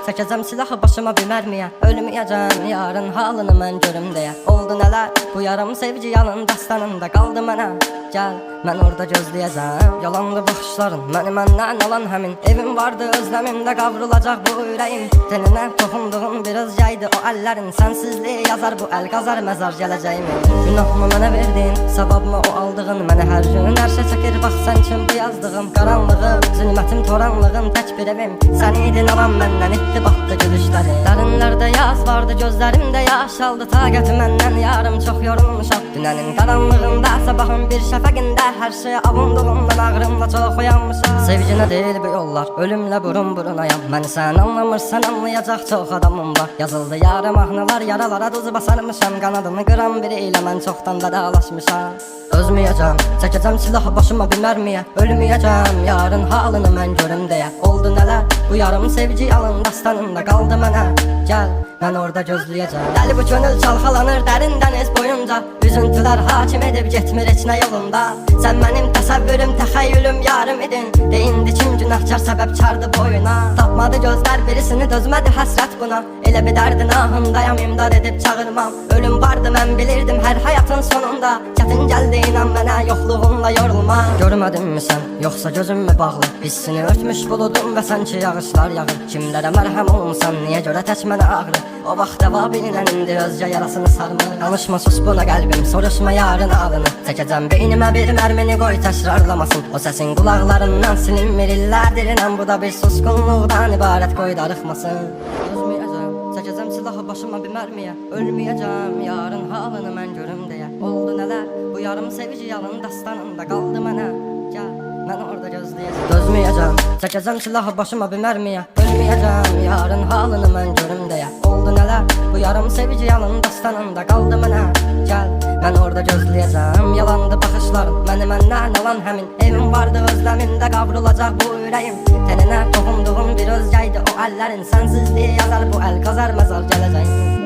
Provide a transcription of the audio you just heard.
çəkəcəm silahı başıma bir mərmiyə. Ölməyəcəm yarın halını mən görüm deyə. Oldu nələr bu yarım sevgi yalın dastanında qaldı mənə. Gəl, mən orada gözləyəcəm. Yalandı baxışların, məni məndən alan həmin. Evim vardı özləmimdə qavrulacaq bu ürəyim. Teninə toxunduğun bir özgəydi o əllərin. Sənsizliyi yazar bu əl qazar məzar gələcəyimi. Günahımı mənə verdin, savabımı o aldığın. Mənə hər gün hər şey çəkir bax sən üçün bu yazdığım. Qaranlığım, zülmətim, toranlığım, tək bir evim. Sən idin alan məndən itdi batdı gülüşləri. Dərinlərdə yaz vardı gözlərimdə yaş aldı. Taqəti məndən yarım çox yorulmuşam. Dünənin qaranlığında sabahın bir şəfəqində hər şey avunduğumdan ağrımla çox uyanmışam. Sevginə deyil bu yollar, ölümlə burun burunayam. Məni sən anlamırsan anlayacaq çox adamım var. Yazıldı yarım mahnılar, yaralara duz basarmışam. Qanadını qıran biri ilə mən çoxdan vedalaşmışam. Özməyəcəm, çəkəcəm silahı başıma bir mərmiyə. Ölməyəcəm, yarın halını mən görüm deyə. Oldu nələr, bu yarım sevgi yalın dastanında qaldı mənə. Gəl, mən orada gözləyəcəm. Dəli bu könül çalxalanır dərin dəniz boyunca. Üzüntülər hakim edib getmir heç nə yolunda. Sən mənim təsəvvürüm, təxəyyülüm yarım idin. Deyindi kim günahkar səbəbkardı boyuna. Tapmadı gözlər birisini dözmədi həsrət buna. Elə bir dərdin ahındayam imdad edib çağırmam. Ölüm vardı mən bilirdim hər həyatın sonunda. Çətin gəldi inan mənə yoxluğunla yorulma. Görmədinmi sən yoxsa gözüm mü bağlı? Hissini örtmüş buludum və sanki yağışlar yağır. Kimlərə mərhəm olunsan niyə görə tək mənə ağrı? O vaxt dəvabinlə indi özgə yarasını sarmır. Danışma sus buna qəlbim, soruşma yarın ağını. Çəkəcəm beynimə bir mərmini qoy təkrarlamasın. O səsin qulaqlarından silinmir illərdir inən. Bu da bir susqunluqdan ibarət qoy darıxmasın. Özməyəcəm, çəkəcəm silahı başıma bir mərmiyə. Ölməyəcəm yarın halını mən görüm deyə. Oldu nələr bu yarım sevgi yalın dastanında qaldı mənə. Gəl, mən orada gözləyəcəm. Dözməyəcəm, çəkəcəm silahı başıma bir mərmiyə. Ölməyəcəm yarın halını mən görüm deyə. Oldu nələr bu yarım sevgi yalın dastanında qaldı mənə. Gəl, mən orada gözləyəcəm. Yalandı baxışların, məni məndən alan həmin. Evim vardı özləmimdə qavrulacaq bu ürəyim. Teninə toxunduğum bir özgəydi o əllərin. Sənsizliyi yazar bu əl qazar məzar gələcəyim.